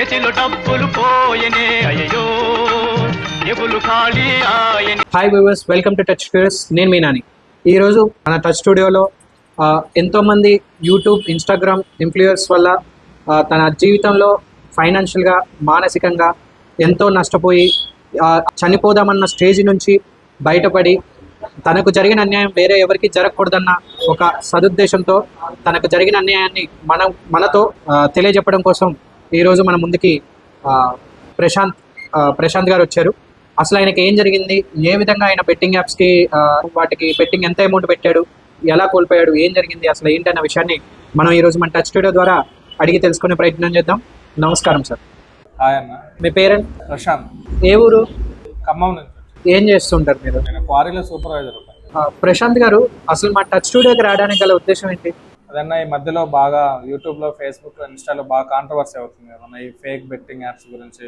ఎసిలు డబ్బులు పోయనే అయ్యో ఎబులు ఖాళీ ఆయనే. Hi viewers, welcome to touch studios. నేను మీ నాని. ఈరోజు మన టచ్ స్టూడియోలో ఎంతోమంది యూట్యూబ్, ఇన్స్టాగ్రామ్ ఇన్ఫ్లుయర్స్ వల్ల తన జీవితంలో ఫైనాన్షియల్గా, మానసికంగా ఎంతో నష్టపోయి చనిపోదామన్న స్టేజ్ నుంచి బయటపడి తనకు జరిగిన అన్యాయం వేరే ఎవరికి జరగకూడదన్న ఒక సదుద్దేశంతో తనకు జరిగిన అన్యాయాన్ని మనతో తెలియజెప్పడం కోసం ఈరోజు మన ముందుకి ప్రశాంత్ గారు వచ్చారు. అసలు ఆయనకి ఏం జరిగింది, ఏ విధంగా ఆయన బెట్టింగ్ యాప్స్కి వాటికి బెట్టింగ్ ఎంత అమౌంట్ పెట్టాడు, ఎలా కోల్పోయాడు, ఏం జరిగింది, అసలు ఏంటన్న విషయాన్ని మనం ఈరోజు మన టచ్ స్టూడియో ద్వారా అడిగి తెలుసుకునే ప్రయత్నం చేద్దాం. నమస్కారం సార్. హాయ్ అన్న. మీ పేరెంట్? ప్రశాంత్. ఏ ఊరు? ఖమ్మం నుంచి. ఏం చేస్తుంటారు మీరు? నేను క్వారీలో సూపర్వైజర్. ప్రశాంత్ గారు, అసలు మా టచ్ స్టూడియోకి రావడానికి గల ఉద్దేశం ఏంటి? అదన్నా ఈ మధ్యలో బాగా యూట్యూబ్లో, ఫేస్బుక్, ఇన్స్టాలో బాగా కాంట్రవర్సీ అవుతుంది కదన్నా ఈ ఫేక్ బెట్టింగ్ యాప్స్ గురించి,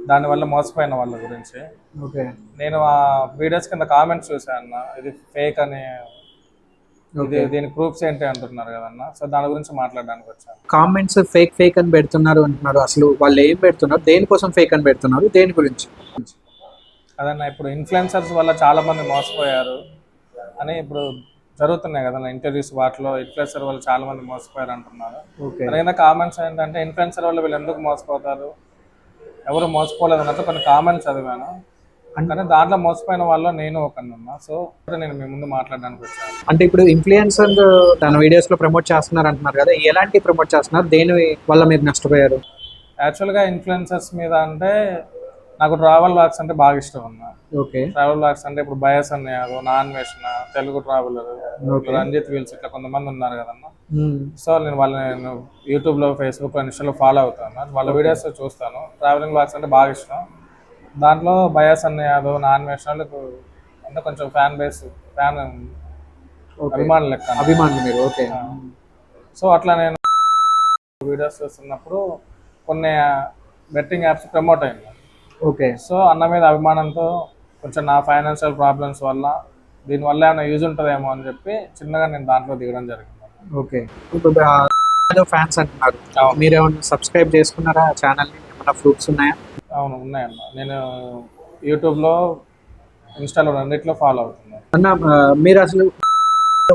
దానివల్ల మోసపోయిన వాళ్ళ గురించి. ఓకే. నేను ఆ వీడియోస్ కింద కామెంట్స్ చూసాను అన్న, ఇది ఫేక్ అని, దీని ప్రూఫ్స్ ఏంటి అంటున్నారు కదన్నా. సో దాని గురించి మాట్లాడడానికి వచ్చాను. కామెంట్స్ ఫేక్ అని పెడుతున్నారు అంటున్నారు. అసలు వాళ్ళు ఏం పెడుతున్నారు, దేనికోసం ఫేక్ అని పెడుతున్నారు, దేని గురించి? అదన్నా ఇప్పుడు ఇన్ఫ్లుయెన్సర్స్ వల్ల చాలా మంది మోసపోయారు అని ఇప్పుడు జరుగుతున్నాయి కదన్నా ఇంటర్వ్యూస్, వాటిలో ఇన్ఫ్లుయెన్సర్ వల్ల చాలా మంది మోసపోయారు అంటున్నారు. అలాగే కామెంట్స్ ఏంటంటే ఇన్ఫ్లుయెన్సర్ వల్ల వీళ్ళు ఎందుకు మోసపోతారు, ఎవరు మోసపోలేదు అన్నట్టు కొన్ని కామెంట్స్ చదివాను. కానీ దాంట్లో మోసపోయిన వాళ్ళు నేను ఒకన్నా. సో నేను మీ ముందు మాట్లాడడానికి వచ్చాను. అంటే ఇప్పుడు ఇన్ఫ్లుయెన్సర్ తన వీడియోస్ లో ప్రమోట్ చేస్తున్నారు అంటున్నారు కదా, ఎలాంటి ప్రమోట్ చేస్తున్నారు, దేని వల్ల మీరు నష్టపోయారు? యాక్చువల్గా ఇన్ఫ్లుయెన్సర్స్ మీద అంటే నాకు ట్రావెల్ బ్లాగ్స్ అంటే బాగా ఇష్టం అన్న. ఓకే. ట్రావెల్ బ్లాగ్స్ అంటే ఇప్పుడు బయస్ అన్నయ్య, నాన్ వేషన్, తెలుగు ట్రావెలర్, రంజిత్ వీల్స్, ఇట్లా కొంతమంది ఉన్నారు కదన్నా. సో నేను యూట్యూబ్లో, ఫేస్బుక్, ఇన్స్టాలో ఫాలో అవుతాను. వాళ్ళ వీడియోస్ చూస్తాను. ట్రావెలింగ్ బ్లాగ్స్ అంటే బాగా ఇష్టం. దాంట్లో బయాస్ అన్నయ్య, నాన్ వేషన్ అంటే కొంచెం ఫ్యాన్ అభిమానులు లెక్క. అభిమానులు మీరు? ఓకే. సో అట్లా నేను వీడియోస్ చూస్తున్నప్పుడు కొన్ని బెట్టింగ్ యాప్స్ ప్రమోట్ అయింది. ఓకే. సో అన్న మీద అభిమానంతో కొంచెం నా ఫైనాన్షియల్ ప్రాబ్లమ్స్ వల్ల దీనివల్ల ఏమైనా యూజ్ ఉంటుందేమో అని చెప్పి చిన్నగా నేను దాంట్లో దిగడం జరిగింది. ఓకే. ఇప్పుడు ఫ్యాన్స్ అంటున్నారు, మీరు ఏమైనా సబ్స్క్రైబ్ చేసుకున్నారా ఛానల్ని? ఏమైనా ప్రూఫ్స్ ఉన్నాయా? అవును, ఉన్నాయన్న. నేను యూట్యూబ్లో, ఇన్స్టాలో రెండిట్లో ఫాలో అవుతున్నాను అన్న. మీరు అసలు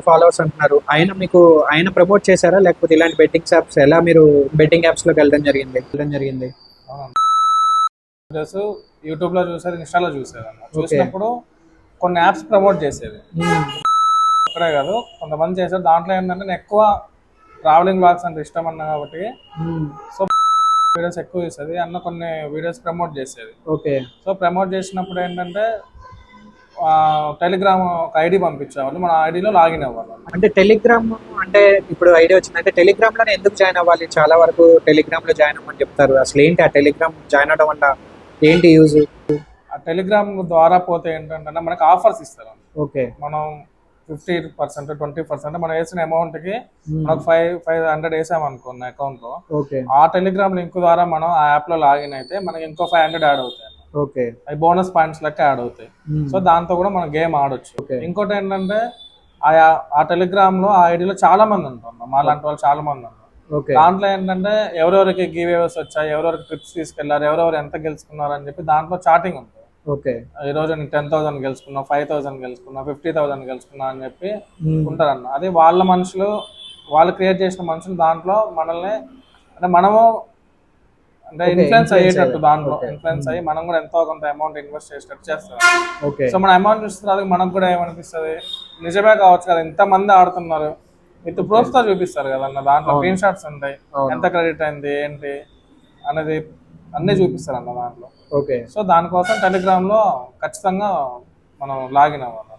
ఫాలోవర్స్ అంటున్నారు, ఆయన ప్రమోట్ చేశారా, లేకపోతే ఇలాంటి బెట్టింగ్ యాప్స్ ఎలా మీరు బెట్టింగ్ యాప్స్లోకి వెళ్ళడం జరిగింది? యూట్యూబ్లో చూసేది, ఇన్స్టాలో చూసేది అన్న. చూసినప్పుడు కొన్ని యాప్స్ ప్రమోట్ చేసేది అక్కడే కాదు, కొంతమంది చేసేది. దాంట్లో ఏంటంటే నేను ఎక్కువ ట్రావెలింగ్ బ్లాగ్స్ అంటే ఇష్టం అన్నా కాబట్టి సో వీడియోస్ ఎక్కువ చూసేది అన్న. కొన్ని వీడియోస్ ప్రమోట్ చేసేది. ఓకే. సో ప్రమోట్ చేసినప్పుడు ఏంటంటే టెలిగ్రామ్ ఒక ఐడి పంపించేవాళ్ళు, మన ఐడిలో లాగిన్ అవ్వాలి. అంటే టెలిగ్రామ్ అంటే ఇప్పుడు ఐడియా వచ్చిందంటే టెలిగ్రామ్లోనే ఎందుకు జాయిన్ అవ్వాలి? చాలా వరకు టెలిగ్రామ్లో జాయిన్ అవ్వమని చెప్తారు. అసలు ఏంటి ఆ టెలిగ్రామ్ జాయిన్ అవ్వడం వల్ల ఏంటి యూజ్? ఆ టెలిగ్రామ్ ద్వారా పోతే ఏంటంటే మనకు ఆఫర్స్ ఇస్తారు. ఓకే. మనం 50%, 20% మనం వేసిన అమౌంట్కి మనకు 500 వేసామనుకున్న అకౌంట్లో, ఆ టెలిగ్రామ్ లింక్ ద్వారా మనం ఆ యాప్లో లాగిన్ అయితే మనకి ఇంకో 500 యాడ్ అవుతాయి. ఓకే. అవి బోనస్ పాయింట్స్ లెక్క యాడ్ అవుతాయి. సో దాంతో కూడా మనం గేమ్ ఆడొచ్చు. ఇంకోటి ఏంటంటే ఆ టెలిగ్రామ్ లో ఆ ఐడిలో చాలా మంది ఉంటారు, మా లాంటి వాళ్ళు చాలా మంది ఉంటారు. దాంట్లో ఏంటంటే ఎవరెవరికి గివ్ అవేస్ వచ్చాయి, ఎవరెవరికి ట్రిప్స్ తీసుకెళ్లారు, ఎవరెవరు ఎంత గెలుచుకున్నారు అని చెప్పి దాంట్లో చాటింగ్ ఉంటుంది. ఓకే. ఈ రోజు నేను 10,000 గెలుచుకున్నా, 5,000 గెలుచుకున్నా, 50,000 గెలుచుకున్నా అని చెప్పి ఉంటారన్న. అది వాళ్ళ మనుషులు, వాళ్ళు క్రియేట్ చేసిన మనుషులు దాంట్లో మనల్ని అంటే మనము అంటే ఇన్ఫ్లుయెన్స్ అయ్యేటట్టు, దాంట్లో ఇన్ఫ్లుయెన్స్ అయ్యి మనం కూడా ఎంతో కొంత అమౌంట్ ఇన్వెస్ట్ చేసేటట్టు చేస్తాం. సో మన అమౌంట్ చూస్తున్నారు, మనకు కూడా ఏమనిపిస్తుంది, నిజమే కావచ్చు కదా, ఇంతమంది ఆడుతున్నారు, విత్ ప్రూఫ్ తో చూపిస్తారు కదన్న. దాంట్లో స్క్రీన్ షాట్స్ ఉంటాయి, ఎంత క్రెడిట్ అయింది ఏంటి అనేది అన్నీ చూపిస్తారు అన్న దాంట్లో. ఓకే. సో దానికోసం టెలిగ్రామ్ లో ఖచ్చితంగా మనం లాగిన్ అవ్వాలి.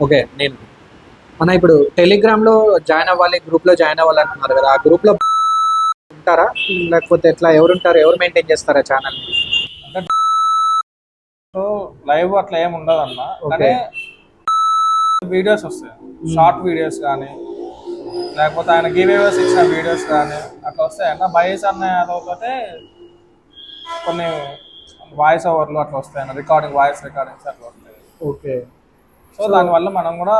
ఓకే. నేను ఇప్పుడు టెలిగ్రామ్ లో జాయిన్ అవ్వాలి, గ్రూప్ లో జాయిన్ అవ్వాలి అంటున్నారు కదా, ఆ గ్రూప్ లో ఉంటారా లేకపోతే ఎట్లా, ఎవరుంటారు, ఎవరు మెయింటైన్ చేస్తారా ఛానల్? అంటే లైవ్ అట్లా ఏమి ఉండదు అన్న, కానీ వీడియోస్ వస్తాయి, షార్ట్ వీడియోస్ కానీ లేకపోతే ఆయన గివ్ అవేస్ ఇచ్చిన వీడియోస్ కానీ అట్లా వస్తాయి అన్న. బయస్ అన్న అదొకటే కొన్ని వాయిస్ ఓవర్లు అట్లా వస్తాయి అన్న, వాయిస్ రికార్డింగ్స్ అట్లా వస్తాయి. ఓకే. సో దానివల్ల మనం కూడా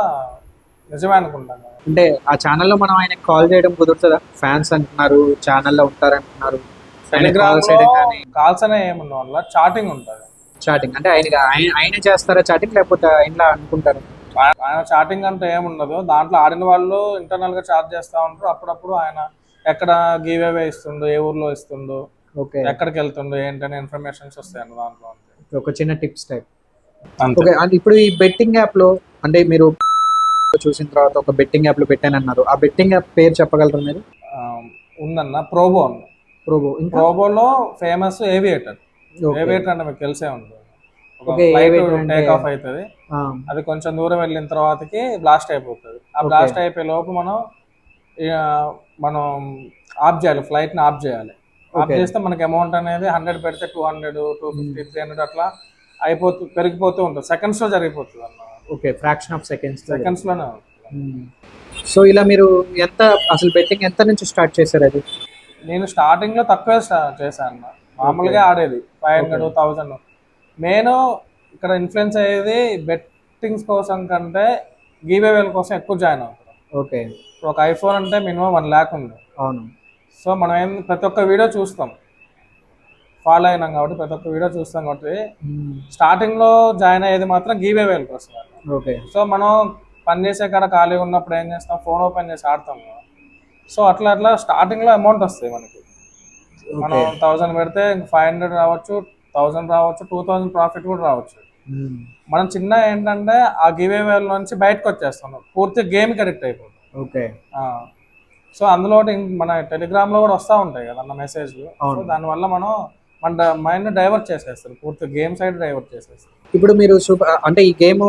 నిజమే అనుకుంటాం. అంటే ఆ ఛానల్లో మనం ఆయనకి కాల్ చేయడం కుదురుతుందా? ఫ్యాన్స్ అంటున్నారు, ఛానల్లో ఉంటారంటున్నారు, టెలిగ్రామ్ కాల్స్ అనే ఏముండవు, వల్ల చాటింగ్ ఉంటుంది. చాటింగ్ అంటే ఆయన చేస్తారా చాటింగ్, లేకపోతే ఆయన అనుకుంటారు? ఆయన చాటింగ్ అంటే ఏముండదు, దాంట్లో ఆడిన వాళ్ళు ఇంటర్నల్ గా చాట్ చేస్తా ఉంటారు. అప్పుడప్పుడు ఆయన ఎక్కడ గివ్ అవే ఇస్తుండు, ఏ ఊర్లో ఇస్తుండు, ఓకే, ఎక్కడికి వెళ్తుండు ఏంటనే ఇన్ఫర్మేషన్స్ వస్తాయండి దాంట్లో. ఒక చిన్న టిప్స్ టైప్. అంతే. ఓకే, అంటే ఇప్పుడు ఈ బెట్టింగ్ యాప్ లో అంటే మీరు చూసిన తర్వాత ఒక బెట్టింగ్ యాప్ లో పెట్టానన్నారు, ఆ బెట్టింగ్ యాప్ పేరు చెప్పగలరు మీరు? ఉందన్న ప్రోబో. ప్రోబోలో ఫేమస్ ఏవియేటర్. ఏవియేటర్ అంటే మీకు తెలిసే ఉంటుంది, టేక్ ఆఫ్ అవుతుంది, అది కొంచెం దూరం వెళ్ళిన తర్వాతకి బ్లాస్ట్ అయిపోతుంది. ఆ బ్లాస్ట్ అయిపోయే లోపు మనం ఆఫ్ చేయాలి, ఫ్లైట్ ని ఆఫ్ చేయాలి. ఆఫ్ చేస్తే మనకి అమౌంట్ అనేది 100 పెడితే 200, 250, 300 అట్లా పెరిగిపోతూ ఉంటుంది. సెకండ్స్ లో జరిగిపోతుంది అన్న. ఓకే, ఫ్రాక్షన్ ఆఫ్ సెకండ్స్ లోనే. సో ఇలా మీరు అసలు బెట్టింగ్ ఎంత నుంచి స్టార్ట్ చేశారు? అది నేను స్టార్టింగ్ లో తక్కువే చేశాను, మామూలుగా ఆడేది 500, 1000. నేను ఇక్కడ ఇన్ఫ్లుయెన్స్ అయ్యేది బెట్టింగ్స్ కోసం కంటే గివేవేల కోసం ఎక్కువ జాయిన్ అవుతాను. ఓకే, ఒక ఐఫోన్ అంటే మినిమం 1 lakh ఉంది. అవును. సో మనం ప్రతి ఒక్క వీడియో చూస్తాం, ఫాలో అయినాం కాబట్టి ప్రతి ఒక్క వీడియో చూస్తాం కాబట్టి స్టార్టింగ్ లో జాయిన్ అయ్యేది మాత్రం గివేవేల కోసం. ఓకే, సో మనం పని చేసే కాడ ఖాళీగా ఉన్నప్పుడు ఏం చేస్తాం, ఫోన్ ఓపెన్ చేసి ఆడతాం. సో అట్లా స్టార్టింగ్ లో అమౌంట్ వస్తాయి మనకి. మనం 1000 పెడితే 500 రావచ్చు, 1000 రావచ్చు, 2000 ప్రాఫిట్ కూడా రావచ్చు. మనం చిన్న ఏంటంటే ఆ గివేవేల నుంచి బయటకు వచ్చేస్తాం, పూర్తి గేమ్ కి అడిక్ట్ అయిపోతాం. ఓకే, సో అందులో మన టెలిగ్రామ్ లో కూడా వస్తూ ఉంటాయి కదా మెసేజ్లు. సో దానివల్ల మన మైండ్ డైవర్ట్ చేసేస్తారు, పూర్తి గేమ్ సైడ్ డైవర్ట్ చేసేస్తారు. ఇప్పుడు మీరు అంటే ఈ గేమ్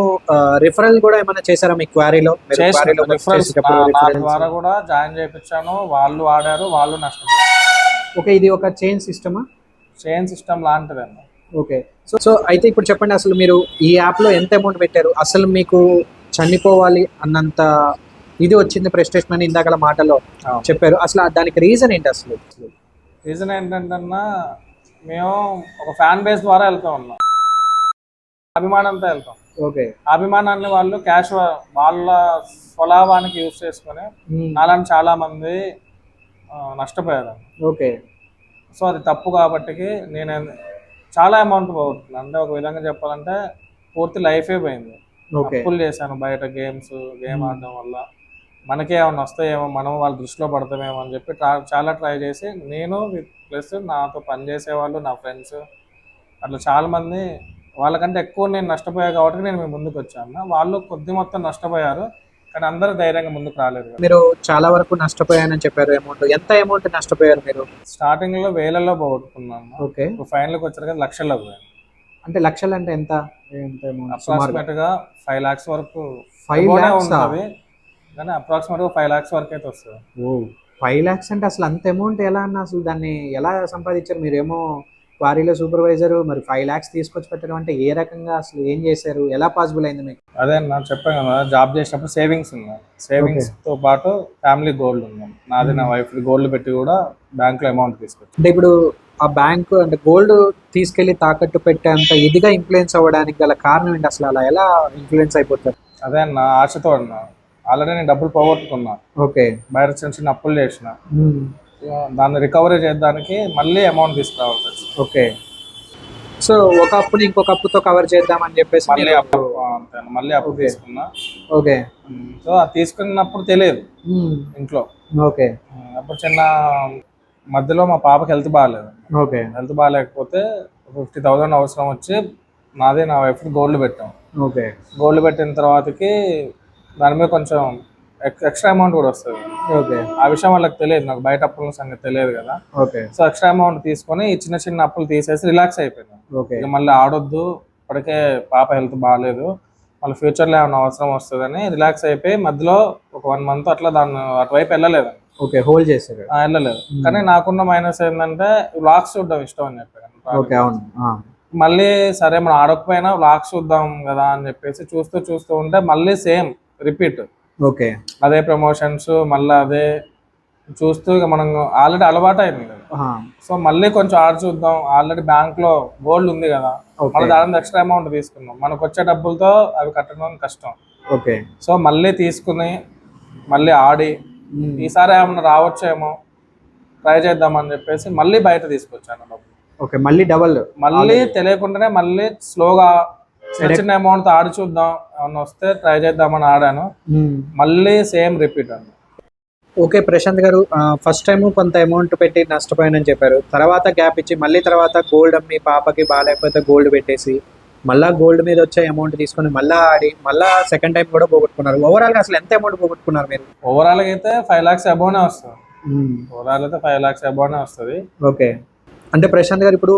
రిఫరల్ కూడా ఏమైనా చేశారా మీ క్వారీలో? నా ద్వారా కూడా జాయిన్ చేయించాను, వాళ్ళు ఆడారు, వాళ్ళు నష్టపోయారు. ఓకే, ఇది ఒక చైన్ సిస్టమా? చైన్ సిస్టమ్ లాంటిదండి. ఓకే, సో అయితే ఇప్పుడు చెప్పండి, అసలు మీరు ఈ యాప్ లో ఎంత అమౌంట్ పెట్టారు? అసలు మీకు చనిపోవాలి అన్నంత ఇది వచ్చింది ప్రెస్టేషన్ అని ఇందాక మాటలో చెప్పారు, అసలు దానికి రీజన్ ఏంటి? అసలు రీజన్ ఏంటంటే మేము ఒక ఫ్యాన్ బేస్ ద్వారా వెళ్తా ఉన్నాం, అభిమానంతో వెళ్తాం. ఓకే, అభిమానాన్ని వాళ్ళు వాళ్ళ స్వలాభానికి యూజ్ చేసుకుని అలాంటి చాలా మంది నష్టపోయారు. ఓకే, సో అది తప్పు కాబట్టి నేను చాలా అమౌంట్ పోగొట్టుకున్నాను. అంటే ఒక విధంగా చెప్పాలంటే పూర్తి లైఫే పోయింది. అప్పులు చేశాను బయట గేమ్ ఆడడం వల్ల. మనకే ఏమన్నా వస్తాయేమో, మనం వాళ్ళ దృష్టిలో పడతామేమో అని చెప్పి చాలా ట్రై చేసి నేను ప్లస్ నాతో పనిచేసే వాళ్ళు, నా ఫ్రెండ్స్, అట్లా చాలా మంది, వాళ్ళకంటే ఎక్కువ నేను నష్టపోయాను కాబట్టి నేను ముందుకు వచ్చాను. వాళ్ళు కొద్ది మొత్తం నష్టపోయారు, కానీ అందరూ ధైర్యంగా ముందుకు రాలేదు. మీరు చాలా వరకు నష్టపోయానని చెప్పారు. ఎంత అమౌంట్ నష్టపోయారు మీరు? స్టార్టింగ్ లో వేలల్లో పోగొట్టుకున్నాను. ఓకే, ఫైనల్ కి వచ్చారు కదా లక్షల్లో పోయాను. అంటే లక్షలు అంటే ఎంత? అప్రాక్సిమేట్ గా 5 lakhs వరకు. 5 lakhs కానీ అప్రాక్సిమేట్ గా 5 lakhs వరకు అయితే వస్తుంది. 5 lakhs అంటే అసలు అంత అమౌంట్ ఎలా అన్న, అసలు దాన్ని ఎలా సంపాదించారు? మీరేమో క్వారీలో సూపర్వైజర్, మరి 5 lakhs తీసుకొచ్చి పెట్టడం అంటే ఏ రకంగా, అసలు ఏం చేశారు, ఎలా పాసిబుల్ అయింది మీకు? అదే నాకు చెప్పాను కదా, జాబ్ చేసినప్పుడు సేవింగ్స్ ఉన్నాయి, సేవింగ్స్ తో పాటు ఫ్యామిలీ గోల్డ్ ఉంది. నాది నా వైఫ్ గోల్డ్ పెట్టి కూడా బ్యాంక్ లో అమౌంట్ తీసుకొచ్చి. అంటే ఇప్పుడు ఆ బ్యాంక్ అంటే గోల్డ్ తీసుకెళ్లి తాకట్టు పెట్టేంత ఇదిగా ఇన్ఫ్లుయెన్స్ అవ్వడానికి గల కారణం ఏంటి? అసలు అలా ఎలా ఇన్ఫ్లుయెన్స్ అయిపోతారు? అదే అన్న, ఆశతో అన్నా. ఆల్రెడీ నేను డబ్బులు పోగొట్టుకున్నా. ఓకే, బయట చిన్న అప్పులు చేసిన, దాన్ని రికవరీ చేయడానికి మళ్ళీ అమౌంట్ తీసుకురావాల్సి వచ్చింది. ఓకే, సో ఒక అప్పుని ఇంకొక అప్పుతో కవర్ చేద్దామని చెప్పేసి మళ్ళీ అప్పు తీసుకున్నా. ఓకే, సో అది తీసుకున్నప్పుడు తెలియదు ఇంట్లో. ఓకే, అప్పుడు చిన్న మధ్యలో మా పాపకి హెల్త్ బాగాలేదు. ఓకే, హెల్త్ బాగాలేకపోతే 50,000 అవసరం వచ్చి నాదే నా వైఫ్ గోల్డ్ పెట్టాం. ఓకే, గోల్డ్ పెట్టిన తర్వాతకి దాని మీద కొంచెం ఎక్స్ట్రా అమౌంట్ కూడా వస్తుంది. ఓకే, ఆ విషయం వాళ్ళకి తెలియదు, నాకు బయట అప్పుల సంగతి తెలియదు కదా. ఓకే, సో ఎక్స్ట్రా అమౌంట్ తీసుకొని ఈ చిన్న చిన్న అప్పులు తీసేసి రిలాక్స్ అయిపోయినాం. ఓకే, మళ్ళీ ఆడొద్దు, ఇప్పటికే పాప హెల్త్ బాగాలేదు, మళ్ళీ ఫ్యూచర్లో ఏమైనా అవసరం వస్తుందని రిలాక్స్ అయిపోయి మధ్యలో ఒక 1 month అట్లా దాన్ని అటువైపు వెళ్ళలేదు. ఓకే, హోల్డ్ చేశారు, వెళ్ళలేదు. కానీ నాకున్న మైనస్ ఏంటంటే వ్లాగ్స్ చూడడం ఇష్టం అని చెప్పాను. ఓకే, అవును. మళ్ళీ సరే మనం ఆడకపోయినా వ్లాగ్స్ చూద్దాం కదా అని చెప్పేసి చూస్తూ ఉంటే మళ్ళీ సేమ్ రిపీట్. ఓకే, అదే ప్రమోషన్స్, మళ్ళీ అదే చూస్తూ ఇక మనం ఆల్రెడీ అలవాటు అయింది కదా. సో మళ్ళీ కొంచెం ఆడ చూద్దాం, ఆల్రెడీ బ్యాంక్ లో గోల్డ్ ఉంది కదా, మళ్ళీ దాని ఎక్స్ట్రా అమౌంట్ తీసుకున్నాం, మనకు వచ్చే డబ్బులతో అవి కట్టడం కష్టం. ఓకే, సో మళ్ళీ తీసుకుని మళ్ళీ ఆడి ఈసారి ఏమన్నా రావచ్చేమో ట్రై చేద్దామని చెప్పేసి మళ్ళీ బయట తీసుకొచ్చాను డబ్బులు. ఓకే, మళ్ళీ డబల్. మళ్ళీ తెలియకుండానే మళ్ళీ స్లోగా చిన్న అమౌంట్ ఆడి చూద్దాం, ఏమన్నా వస్తే ట్రై చేద్దామని ఆడాను. మళ్ళీ సేమ్ రిపీట్ అండి. ఓకే ప్రశాంత్ గారు, ఫస్ట్ టైం కొంత అమౌంట్ పెట్టి నష్టపోయానని చెప్పారు. తర్వాత గ్యాప్ ఇచ్చి మళ్ళీ తర్వాత గోల్డ్ అమ్మి పాపకి బాగాలేకపోతే గోల్డ్ పెట్టేసి మళ్ళీ గోల్డ్ మీద వచ్చే అమౌంట్ తీసుకొని మళ్ళీ ఆడి మళ్ళీ సెకండ్ టైం కూడా పోగొట్టుకున్నారు. ఓవరాల్గా అసలు ఎంత అమౌంట్ పోగొట్టుకున్నారు మీరు? ఓవరాల్గా అయితే 5 lakhs అబౌవ్నే వస్తుంది. ఓవరాల్ అయితే 5 lakhs అబౌవ్నే వస్తుంది. ఓకే, అంటే ప్రశాంత్ గారు ఇప్పుడు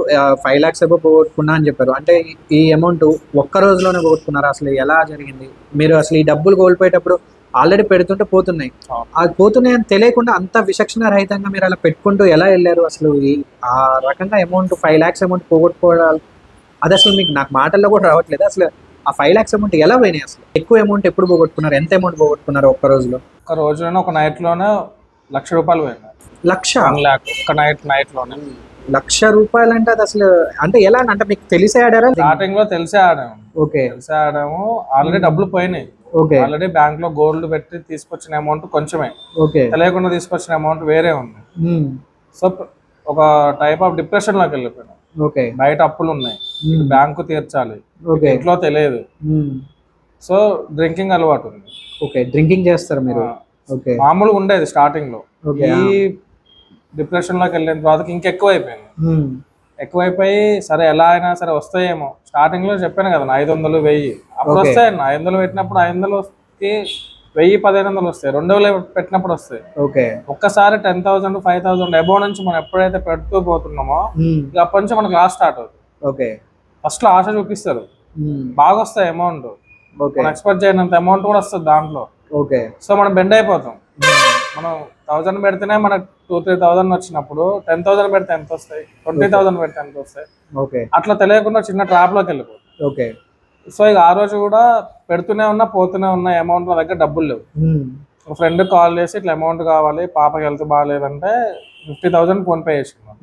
5 lakhs అబౌవ్ పోగొట్టుకున్నా అని చెప్పారు. అంటే ఈ అమౌంట్ ఒక్క రోజులోనే పోగొట్టుకున్నారు? అసలు ఎలా జరిగింది? మీరు అసలు ఈ డబ్బులు కోల్పోయేటప్పుడు ఆల్రెడీ పెడుతుంటే పోతున్నాయి, అది పోతున్నాయి అని తెలియకుండా అంత విచక్షణ రహితంగా మీరు అలా పెట్టుకుంటూ ఎలా వెళ్ళారు? అసలు ఆ రకంగా అమౌంట్ 5 lakhs అమౌంట్ పోగొట్టుకోవడాలి, అది అసలు మీకు నాకు మాటల్లో కూడా రావట్లేదు. అసలు ఆ 5 lakhs అమౌంట్ ఎలా పోయినాయి? అసలు ఎక్కువ అమౌంట్ ఎప్పుడు పోగొట్టుకున్నారు? ఎంత అమౌంట్ పోగొట్టుకున్నారు ఒక్క రోజులో? ఒక రోజులోనే ఒక నైట్లోనే 1,00,000 రూపాయలు పోయినాయి. 1,00,000? 1 lakh ఒక నైట్లోనే 1,00,000 రూపాయలు అంటే అది అసలు అంటే ఎలా అంటే మీకు తెలిసే ఆడారా? స్టార్టింగ్ లో తెలిసే ఆడాము. ఓకే, తెలిసే ఆడాము. ఆల్రెడీ డబ్బులు పోయినాయి. ఓకే, ఆల్రెడీ బ్యాంక్ లో గోల్డ్ పెట్టి తీసుకొచ్చిన అమౌంట్ కొంచెమే, ఓకే, తెలియకుండా తీసుకొచ్చిన అమౌంట్ వేరే ఉంది. సో ఒక టైప్ ఆఫ్ డిప్రెషన్ లోకి వెళ్ళిపోయినా. ఓకే, బయట అప్పులు ఉన్నాయి, బ్యాంకు తీర్చాలి, ఓకే, ఇంట్లో తెలియదు. సో డ్రింకింగ్ అలవాటు ఉంది. ఓకే, డ్రింకింగ్ చేస్తారు మీరు? ఓకే, మామూలుగా ఉండేది స్టార్టింగ్ లో. ఈ డిప్రెషన్ లోకి వెళ్ళిన తర్వాత ఇంకెక్కువ అయిపోయింది. ఎక్కువైపోయి సరే ఎలా అయినా సరే వస్తాయేమో. స్టార్టింగ్ లో చెప్పాను కదా 500, 1000 అప్పుడు వస్తాయన్న. 500 పెట్టినప్పుడు 500కి 1000, 1500 వస్తాయి. 2000 పెట్టినప్పుడు వస్తాయి. ఓకే, ఒక్కసారి 10,000, 5,000 అబౌవ్ నుంచి మనం ఎప్పుడైతే పెడుతూ పోతున్నామో ఇక అప్పటి నుంచి మనకు లాస్ స్టార్ట్ అవుతుంది. ఓకే, ఫస్ట్ లో ఆశ చూపిస్తారు, బాగా వస్తాయి అమౌంట్, మనం ఎక్స్పెక్ట్ చేయనంత అమౌంట్ కూడా వస్తుంది దాంట్లో. ఓకే, సో మనం బెండ్ అయిపోతాం. మనం 1000 పెడితేనే మనకు 2,000-3,000 వచ్చినప్పుడు 10,000 పెడితే ఎంత వస్తాయి, 20,000 పెడితే ఎంత వస్తాయి. ఓకే, అట్లా తెలియకుండా చిన్న ట్రాప్ లోకి వెళ్ళిపోతుంది. ఓకే, సో ఇక ఆ రోజు కూడా పెడుతూనే ఉన్నా పోతూనే ఉన్న అమౌంట్ నా దగ్గర డబ్బులు లేవు. ఒక ఫ్రెండ్ కాల్ చేసి ఇట్లా అమౌంట్ కావాలి, పాపకి హెల్త్ బాగాలేదంటే 50,000 ఫోన్ పే చేసుకున్నాను.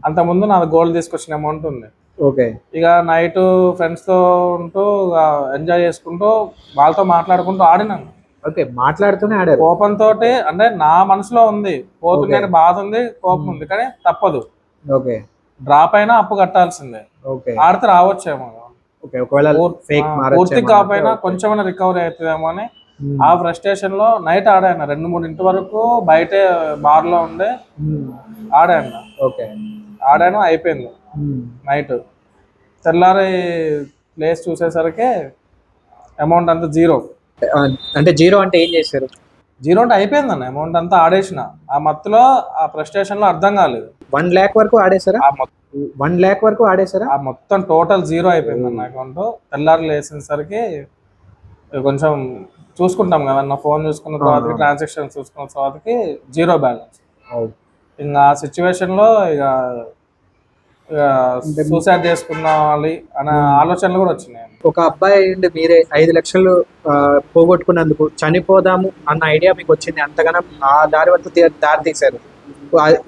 అంతకుముందు నా గోల్డ్ తీసుకొచ్చిన అమౌంట్ ఉంది. ఓకే, ఇక నైట్ ఫ్రెండ్స్ తో ఉంటూ ఎంజాయ్ చేసుకుంటూ వాళ్ళతో మాట్లాడుకుంటూ ఆడినాను. ఓకే, మాట్లాడుతూనే ఆడారు? కోపంతో, అంటే నా మనసులో ఉంది, పోతుందని బాధ ఉంది, కోపం ఉంది, కానీ తప్పదు. ఓకే, డ్రాప్ అయినా అప్పు కట్టాల్సిందే. ఓకే, ఆడితే రావచ్చేమో. ఓకే, ఒకవేళ పూర్తి కాకపోయినా కొంచెమైనా రికవరీ అవుతుందేమో అని ఆ ఫ్రస్ట్రేషన్ లో నైట్ ఆడాను. 2-3 వరకు బయటే బార్ లో ఉండే ఆడాను. ఓకే, ఆడాను, అయిపోయింది నైట్. తెల్లారి ప్లేస్ చూసేసరికి అమౌంట్ అంతా జీరో. అంటే జీరో అంటే ఏం చేశారు? జీరో అంటే అయిపోయిందన్న, అమౌంట్ అంతా ఆడేసిన. ఆ మత్తులో ఆ ఫ్రస్ట్రేషన్ లో అర్థం కాలేదు. 1 lakh వరకు ఆడేసారా? 1 lakh వరకు ఆడేసారా? ఆ మొత్తం టోటల్ జీరో అయిపోయింది అన్న అకౌంట్. తెల్లారి లేసేసరికి కొంచెం చూసుకుంటాం కదా నా ఫోన్ చూసుకున్న తర్వాతకి, ట్రాన్సాక్షన్ చూసుకున్న తర్వాతకి జీరో బ్యాలెన్స్. ఇంకా ఆ సిచ్యువేషన్ లో ఇక సూసైడ్ చేసుకున్నాలి అనే ఆలోచనలు కూడా వచ్చినాయి. ఒక అబ్బాయి ఉండి మీరే 5 లక్షలు పోగొట్టుకున్నందుకు చనిపోదాము అన్న ఐడియా మీకు వచ్చింది, అంతగానం ఆ దారి వరకు దారి తీశారు.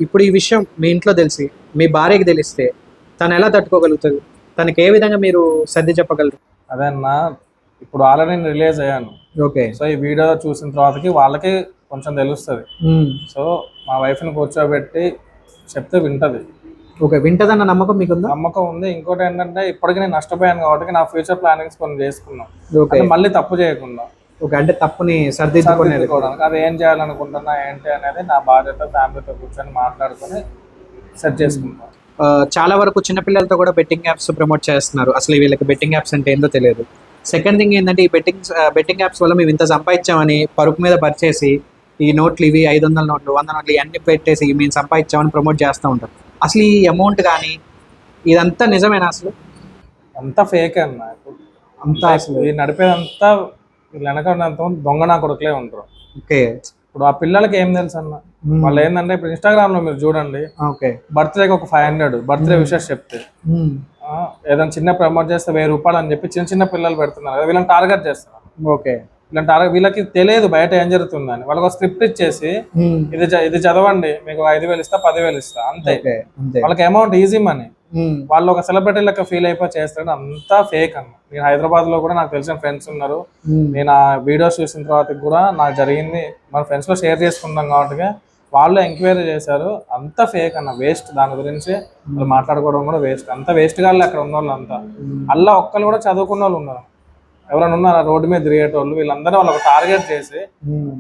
ఇప్పుడు ఈ విషయం మీ ఇంట్లో తెలిసి మీ భార్యకి తెలిస్తే తను ఎలా తట్టుకోగలుగుతుంది? తనకి ఏ విధంగా మీరు సర్ది చెప్పగలరు? అదే అన్న, ఇప్పుడు ఆల్రెడీ నేను రిలీజ్ అయ్యాను. ఓకే, సో ఈ వీడియో చూసిన తర్వాతకి వాళ్ళకి కొంచెం తెలుస్తుంది. సో మా వైఫ్ని కూర్చోబెట్టి చెప్తే వింటది. ఓకే, వింటదన్న నమ్మకం మీకు ఉందా? నమ్మకం ఉంది. ఇంకోటి ఏంటంటే ఇప్పటికి నేను నష్టపోయాను కాబట్టి నా ఫ్యూచర్ ప్లానింగ్స్ కొన్ని చేసుకున్నాం. ఓకే, మళ్ళీ తప్పు చేయకుండా. ఓకే, అంటే తప్పుని సర్దిద్దుకోవడానికి అది ఏం చేయాలనుకుంటున్నా ఏంటి అనేది నా భార్యతో ఫ్యామిలీతో కూర్చొని మాట్లాడుకొని సెట్ చేసుకుంటాం. చాలా వరకు చిన్నపిల్లలతో కూడా బెట్టింగ్ యాప్స్ ప్రమోట్ చేస్తున్నారు. అసలు వీళ్ళకి బెట్టింగ్ యాప్స్ అంటే ఏందో తెలియదు. సెకండ్ థింగ్ ఏంటంటే ఈ బెట్టింగ్ యాప్స్ వల్ల మేము ఇంత సంపాదించామని పరుపు మీద పరిచేసి ఈ నోట్లు ఇవి 500 నోట్లు 100 నోట్లు ఇవన్నీ పెట్టేసి మేము సంపాదించామని ప్రమోట్ చేస్తూ ఉంటారు. అసలు ఈ అమౌంట్ కానీ ఇదంతా నిజమేనా? అసలు అంతా ఫేక్ అన్న. అంతా అసలు ఈ నడిపేదంతా వెనక దొంగ నా కొడుకులే ఉంటారు. ఓకే, ఇప్పుడు ఆ పిల్లలకి ఏం తెలుసు అన్న, వాళ్ళు ఏంటంటే ఇప్పుడు ఇన్స్టాగ్రామ్ లో మీరు చూడండి, బర్త్డేకి ఒక 500 బర్త్డే విషెస్ చెప్తే, ఏదైనా చిన్న ప్రమోట్ చేస్తే 1000 రూపాయలు అని చెప్పి చిన్న చిన్న పిల్లలు పెడుతున్నారు. వీళ్ళని టార్గెట్ చేస్తున్నారు. ఓకే, వీళ్ళకి తెలియదు బయట ఏం జరుగుతుందని. వాళ్ళకి స్క్రిప్ట్ ఇచ్చేసి ఇది చదవండి, మీకు 5,000 ఇస్తా, 10,000 ఇస్తా, అంతే. వాళ్ళకి అమౌంట్ ఈజీ మనీ. వాళ్ళు ఒక సెలబ్రిటీ లెక్క ఫీల్ అయిపోయి చేస్తాడు. అంతా ఫేక్ అన్న. నేను హైదరాబాద్ లో కూడా నాకు తెలిసిన ఫ్రెండ్స్ ఉన్నారు. నేను ఆ వీడియోస్ చూసిన తర్వాత కూడా నాకు జరిగింది మన ఫ్రెండ్స్ లో షేర్ చేసుకుంటాం కాబట్టి వాళ్ళు ఎంక్వైరీ చేశారు, అంత ఫేక్ అన్న, వేస్ట్. దాని గురించి వాళ్ళు మాట్లాడుకోవడం కూడా వేస్ట్, అంత వేస్ట్ గా అక్కడ ఉన్న వాళ్ళు అంతా. అలా ఒక్కరు కూడా చదువుకున్న వాళ్ళు ఉన్నారు, ఎవరైనా ఉన్నారా రోడ్డు మీద తిరిగేటోళ్ళు? వీళ్ళందరూ వాళ్ళకి టార్గెట్ చేసి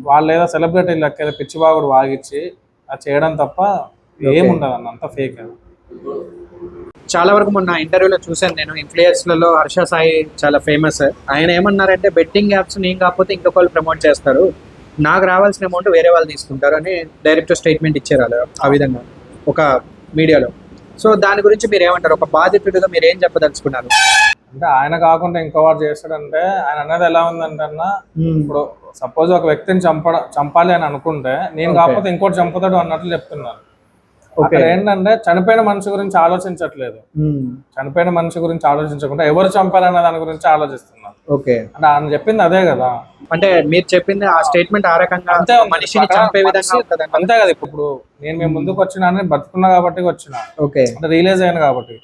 వాళ్ళు ఏదో సెలబ్రిటీ లెక్క ఏదో పిచ్చిబాగుడు వాగిచ్చి అది చేయడం తప్ప ఏముండదు అన్న, అంత ఫేక్ అది. చాలా వరకు మొన్న ఇంటర్వ్యూలో చూశాను నేను, ఇన్ఫ్లుయెన్స్లలో హర్ష సాయి చాలా ఫేమస్. ఆయన ఏమన్నారంటే బెట్టింగ్ యాప్స్ నేను కాకపోతే ఇంకొకళ్ళు ప్రమోట్ చేస్తారు, నాకు రావాల్సిన అమౌంట్ వేరే వాళ్ళు తీసుకుంటారు అని డైరెక్ట్ స్టేట్మెంట్ ఇచ్చారు అలా ఆ విధంగా ఒక మీడియాలో. సో దాని గురించి మీరు ఏమంటారు? ఒక బాధితుడిగా మీరు ఏం చెప్పదలుచుకున్నారు? అంటే ఆయన కాకుండా ఇంకోవాడు చేస్తాడంటే ఆయన అనేది ఎలా ఉందంటే అన్న, ఇప్పుడు సపోజ్ ఒక వ్యక్తిని చంపాలి అని అనుకుంటే నేను కాకపోతే ఇంకోటి చంపుతాడు అన్నట్లు చెప్తున్నారు. అక్కడ ఏంటంటే చనిపోయిన మనిషి గురించి ఆలోచించట్లేదు, చనిపోయిన మనిషి గురించి ఆలోచించకుండా ఎవరు చంపాలన్న దాని గురించి ఆలోచిస్తున్నారు. ఓకే, అంటే ఆయన చెప్పింది అదే కదా. అంటే మీరు చెప్పింది ఆ స్టేట్మెంట్ ఆ రకంగా అంతే, మనిషిని చంపే విధంగా అంతే కదా. ఇప్పుడు నేను మేము ముందుకు వచ్చినా బతుకున్నా కాబట్టి వచ్చిన, ఓకే, అంటే రిలీజ్ అయ్యాను కాబట్టి.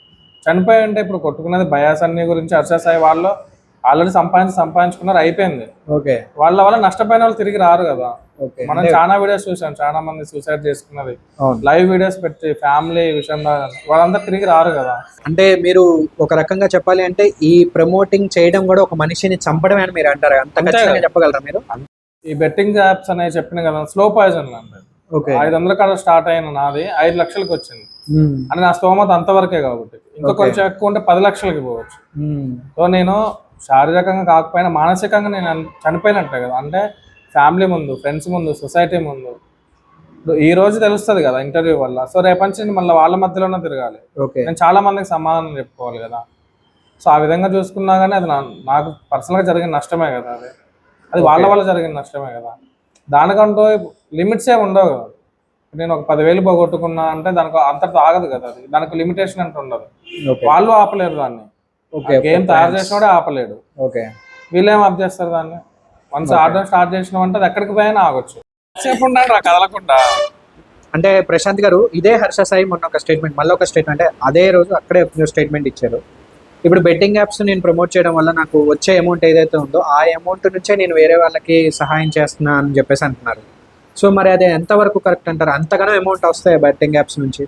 చనిపోయి అంటే ఇప్పుడు కొట్టుకున్నది బయాస్ అన్ని గురించి హర్ష సాయి వాళ్ళు ఆల్రెడీ సంపాదించుకున్నారు, అయిపోయింది. ఓకే, వాళ్ళ వల్ల నష్టపోయిన వాళ్ళు తిరిగి రారు కదా. మనం చాలా వీడియోస్ చూసాం, చాలా మంది సూసైడ్ చేసుకున్నది, లైవ్ వీడియోస్ పెట్టి ఫ్యామిలీ విషయంలో వాళ్ళంతా తిరిగి రారు కదా. అంటే మీరు ఒక రకంగా చెప్పాలి అంటే ఈ ప్రమోటింగ్ చేయడం కూడా ఒక మనిషిని చంపడమే అని మీరు అంటారు, అంత ఖచ్చితంగా చెప్పగలరా మీరు? ఈ బెట్టింగ్ యాప్స్ అనేవి చెప్పిన కదా, స్లో పాయిజన్ అంటే 500 కాడ స్టార్ట్ అయిన నాది 5 లక్షలకు వచ్చింది అని, నా స్తోమత అంతవరకే కాబట్టి. ఇంకా కొంచెం ఎక్కువ ఉంటే 10 లక్షలకి పోవచ్చు. సో నేను శారీరకంగా కాకపోయినా మానసికంగా నేను చనిపోయినట్టే కదా. అంటే ఫ్యామిలీ ముందు, ఫ్రెండ్స్ ముందు, సొసైటీ ముందు ఈ రోజు తెలుస్తుంది కదా ఇంటర్వ్యూ వల్ల. సో రేపటి మళ్ళీ వాళ్ళ మధ్యలోనే తిరగాలి, నేను చాలా మందికి సమాధానం చెప్పుకోవాలి కదా. సో ఆ విధంగా చూసుకున్నా కానీ అది నాకు పర్సనల్గా జరిగిన నష్టమే కదా. అది వాళ్ళ వల్ల జరిగిన నష్టమే కదా. దానికంటూ లిమిట్స్ ఏమి ఉండవు కదా. నేను ఒక 10,000 పోగొట్టుకున్నా అంటే దానికి అంతటితో ఆగదు కదా, అది దానికి లిమిటేషన్ అంటే ఉండదు. వాళ్ళు ఆపలేరు దాన్ని, గేమ్ తయారు చేసినోడే ఆపలేడు. వీళ్ళేం ఆప్ చేస్తారు దాన్ని? వన్స్ ఆడడం స్టార్ట్ చేసినామంటే అది ఎక్కడికి పోయినా ఆగొచ్చు. సేపు ఉండండి కదలకుండా. అంటే ప్రశాంత్ గారు, ఇదే హర్ష సాయి మొన్న ఒక స్టేట్మెంట్, మళ్ళీ ఒక స్టేట్మెంట్, అంటే అదే రోజు అక్కడే స్టేట్మెంట్ ఇచ్చారు. ఇప్పుడు బెట్టింగ్ యాప్స్ నేను ప్రమోట్ చేయడం వల్ల నాకు వచ్చే అమౌంట్ ఏదైతే ఉందో ఆ అమౌంట్ నుంచే నేను వేరే వాళ్ళకి సహాయం చేస్తున్నా అని చెప్పేసి అంటున్నారు. సో మరి అదే ఎంతవరకు కరెక్ట్ అంటారు? అంతగానో అమౌంట్ వస్తాయి బెట్టింగ్ యాప్స్ నుంచి?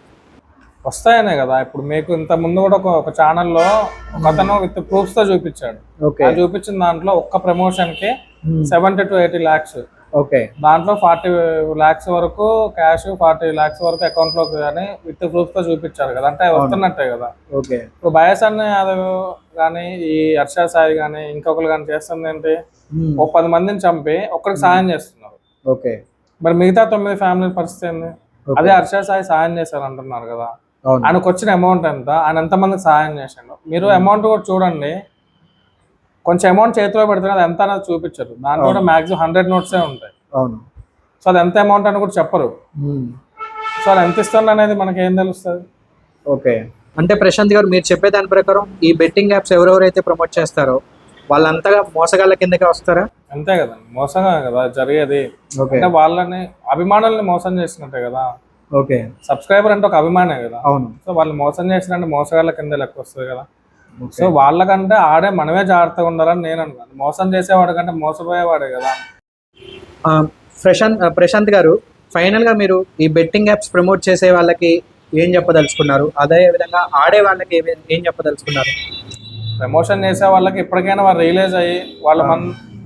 వస్తాయనే కదా. ఇప్పుడు మీకు ఇంత ముందు కూడా ఒక ఛానల్లో ఒక అతను విత్ ప్రూఫ్స్ తో చూపించాడు. చూపించిన దాంట్లో ఒక్క ప్రమోషన్ కి 70 to 80 lakhs. దాంట్లో 40 lakhs వరకు క్యాష్, 40 lakhs వరకు అకౌంట్ లోకి కానీ విత్ ప్రూఫ్ తో చూపించారు కదా. అంటే వస్తున్నట్టే కదా. ఇప్పుడు బయాసన్ యాదవ్ కానీ ఈ హర్ష సాయి కానీ ఇంకొకరు కానీ చేస్తుంది ఏంటి, ఒక 10 మందిని చంపి ఒక్కడికి సాయం చేస్తున్నారు. మరి మిగతా 9 ఫ్యామిలీ పరిస్థితి ఏంది? అదే హర్ష సాయి సాయం చేశారు అంటున్నారు కదా. ఆయనకు వచ్చిన అమౌంట్ ఎంత, ఆయన ఎంతమందికి సహాయం చేశాడు? మీరు అమౌంట్ కూడా చూడండి, కొంచెం అమౌంట్ చేతిలో పెడితే అది ఎంత అనేది చూపించరు. దాంట్లో కూడా మాక్సిమం 100 notes ఉంటాయి. సో అది ఎంత అమౌంట్ అని కూడా చెప్పరు. సో అది ఎంత ఇస్తుంది అనేది మనకి ఏం తెలుస్తుంది? అంటే ప్రశాంత్ గారు, మీరు చెప్పే దాని ప్రకారం ఈ బెట్టింగ్ యాప్స్ ఎవరెవరైతే ప్రమోట్ చేస్తారో వాళ్ళంతగా మోసగాళ్ళ కిందకే వస్తారా? అంతే కదా, మోసంగా కదా జరిగేది. అంటే వాళ్ళని అభిమానుల్ని మోసం చేసినట్టే కదా. సబ్స్క్రైబర్ అంటే ఒక అభిమానే కదా. సో వాళ్ళు మోసం చేసినట్టు మోసగాళ్ళ కింద లెక్క వస్తుంది కదా. సో వాళ్ళకంటే ఆడే మనమే జాగ్రత్తగా ఉండాలని నేను అనుకున్నాను. మోసం చేసేవాడు కంటే మోసపోయేవాడే కదా. ప్రశాంత్ గారు, ఫైనల్ గా మీరు ఈ బెట్టింగ్ యాప్స్ ప్రమోట్ చేసే వాళ్ళకి ఏం చెప్పదలుచుకున్నారు? అదే విధంగా ఆడే వాళ్ళకి ఏం చెప్పదలుచుకున్నారు? ప్రమోషన్ చేసే వాళ్ళకి ఇప్పటికైనా వాళ్ళు రియలైజ్ అయ్యి వాళ్ళ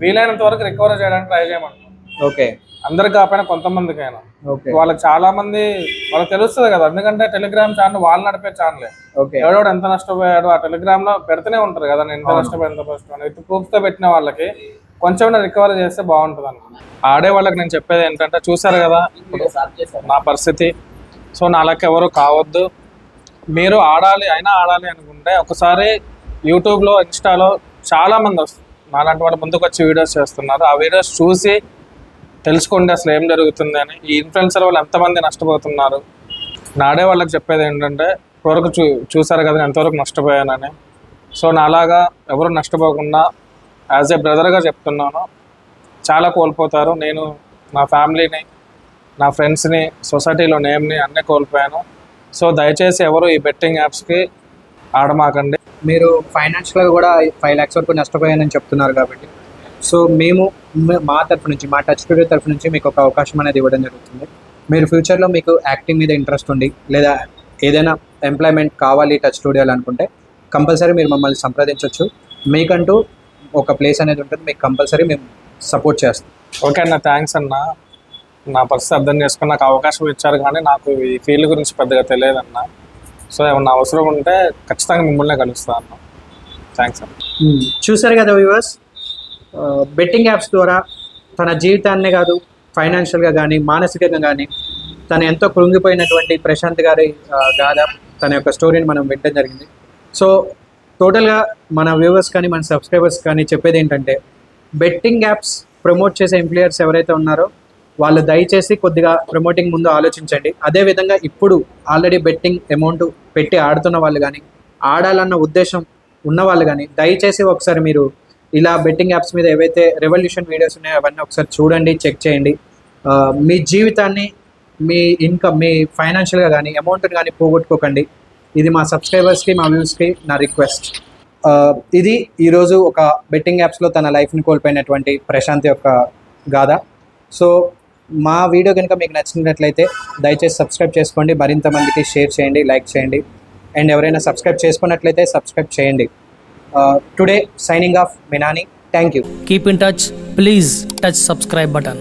వీలైనంత వరకు రికవర్ చేయడానికి ట్రై చేయమంటున్నాం. అందరికి కాకపోయినా కొంతమందికైనా. వాళ్ళకి చాలా మంది వాళ్ళకి తెలుస్తుంది కదా, ఎందుకంటే టెలిగ్రామ్ ఛానల్ వాళ్ళు నడిపే ఛానలే. ఎవడోడు ఎంత నష్టపోయాడు ఆ టెలిగ్రామ్ లో పెడుతూనే ఉంటారు కదా, నేను ఎంత నష్టపోయాను ఎంత నష్టపోయాను విత్ ప్రూఫ్ తో పెట్టిన వాళ్ళకి కొంచెం రికవర్ చేస్తే బాగుంటుంది అనుకున్నాను. ఆడే వాళ్ళకి నేను చెప్పేది ఏంటంటే, చూసారు కదా ఇప్పుడు నా పరిస్థితి. సో నాలకు ఎవరు కావద్దు, మీరు ఆడాలి అనుకుంటే ఒకసారి యూట్యూబ్లో, ఇన్స్టాలో చాలా మంది వస్తారు నాలాంటి వాళ్ళు ముందుకు వచ్చి వీడియోస్ చేస్తున్నారు. ఆ వీడియోస్ చూసి తెలుసుకోండి అసలు ఏం జరుగుతుంది అని. ఈ ఇన్ఫ్లుయెన్సర్ వాళ్ళు ఎంతమంది నష్టపోతున్నారు. నాడే వాళ్ళకి చెప్పేది ఏంటంటే, ఇప్పటివరకు చూసారు కదా ఎంతవరకు నష్టపోయానని. సో నాలాగా ఎవరు నష్టపోకుండా యాజ్ ఏ బ్రదర్గా చెప్తున్నాను, చాలా కోల్పోతారు. నేను నా ఫ్యామిలీని, నా ఫ్రెండ్స్ని, సొసైటీలో నేమ్ని అన్నీ కోల్పోయాను. సో దయచేసి ఎవరు ఈ బెట్టింగ్ యాప్స్కి ఆడమాకండి. మీరు ఫైనాన్షియల్గా కూడా 5 lakhs వరకు నష్టపోయానని చెప్తున్నారు కాబట్టి, సో మేము మా తరఫు నుంచి, మా టచ్ టుడే తరఫు నుంచి మీకు ఒక అవకాశం అనేది ఇవ్వడం జరుగుతుంది. మీరు ఫ్యూచర్లో మీకు యాక్టింగ్ మీద ఇంట్రెస్ట్ ఉండి లేదా ఏదైనా ఎంప్లాయ్మెంట్ కావాలి టచ్ స్టూడియోలో అనుకుంటే కంపల్సరీ మీరు మమ్మల్ని సంప్రదించవచ్చు. మీకంటూ ఒక ప్లేస్ అనేది ఉంటుంది, మీకు కంపల్సరీ మేము సపోర్ట్ చేస్తాం. ఓకే అన్న, థ్యాంక్స్ అన్న. నా పరిస్థితి అర్థం చేసుకుని నాకు అవకాశం ఇచ్చారు, కానీ నాకు ఈ ఫీల్డ్ గురించి పెద్దగా తెలియదన్న. సో ఏమన్నా అవసరం ఉంటే ఖచ్చితంగా మిమ్మల్నే కలుస్తాను అన్న. థ్యాంక్స్ అన్న. చూసారు కదా వ్యూవర్స్, బెట్టింగ్ యాప్స్ ద్వారా తన జీవితాన్నే కాదు ఫైనాన్షియల్గా కానీ మానసికంగా కానీ తను ఎంతో కృంగిపోయినటువంటి ప్రశాంత్ గారి గాథ, తన యొక్క స్టోరీని మనం వినడం జరిగింది. సో టోటల్గా మన వ్యూవర్స్ కానీ మన సబ్స్క్రైబర్స్ కానీ చెప్పేది ఏంటంటే, బెట్టింగ్ యాప్స్ ప్రమోట్ చేసే ఇన్ఫ్లుయర్స్ ఎవరైతే ఉన్నారో వాళ్ళు దయచేసి కొద్దిగా ప్రమోటింగ్ ముందు ఆలోచించండి. అదేవిధంగా ఇప్పుడు ఆల్రెడీ బెట్టింగ్ అమౌంట్ పెట్టి ఆడుతున్న వాళ్ళు కానీ ఆడాలన్న ఉద్దేశం ఉన్న వాళ్ళు కానీ దయచేసి ఒకసారి మీరు ఇలా బెట్టింగ్ యాప్స్ మీద ఏవైతే రెవల్యూషన్ వీడియోస్ ఉన్నాయో అవన్నీ ఒకసారి చూడండి, చెక్ చేయండి. మీ జీవితాన్ని, మీ ఇన్కమ్, మీ ఫైనాన్షియల్గా కానీ అమౌంట్ని కానీ పోగొట్టుకోకండి. ఇది మా సబ్స్క్రైబర్స్కి, మా వ్యూస్కి నా రిక్వెస్ట్. ఇది ఈరోజు ఒక బెట్టింగ్ యాప్స్లో తన లైఫ్ని కోల్పోయినటువంటి ప్రశాంత్ యొక్క గాథ. సో మా వీడియో కనుక మీకు నచ్చినట్లయితే దయచేసి సబ్స్క్రైబ్ చేసుకోండి, మరింత మందికి షేర్ చేయండి, లైక్ చేయండి. అండ్ ఎవరైనా సబ్స్క్రైబ్ చేసుకున్నట్లయితే సబ్స్క్రైబ్ చేయండి. టుడే సైనింగ్ ఆఫ్ మినాని. Thank you. Keep in touch. Please touch subscribe button.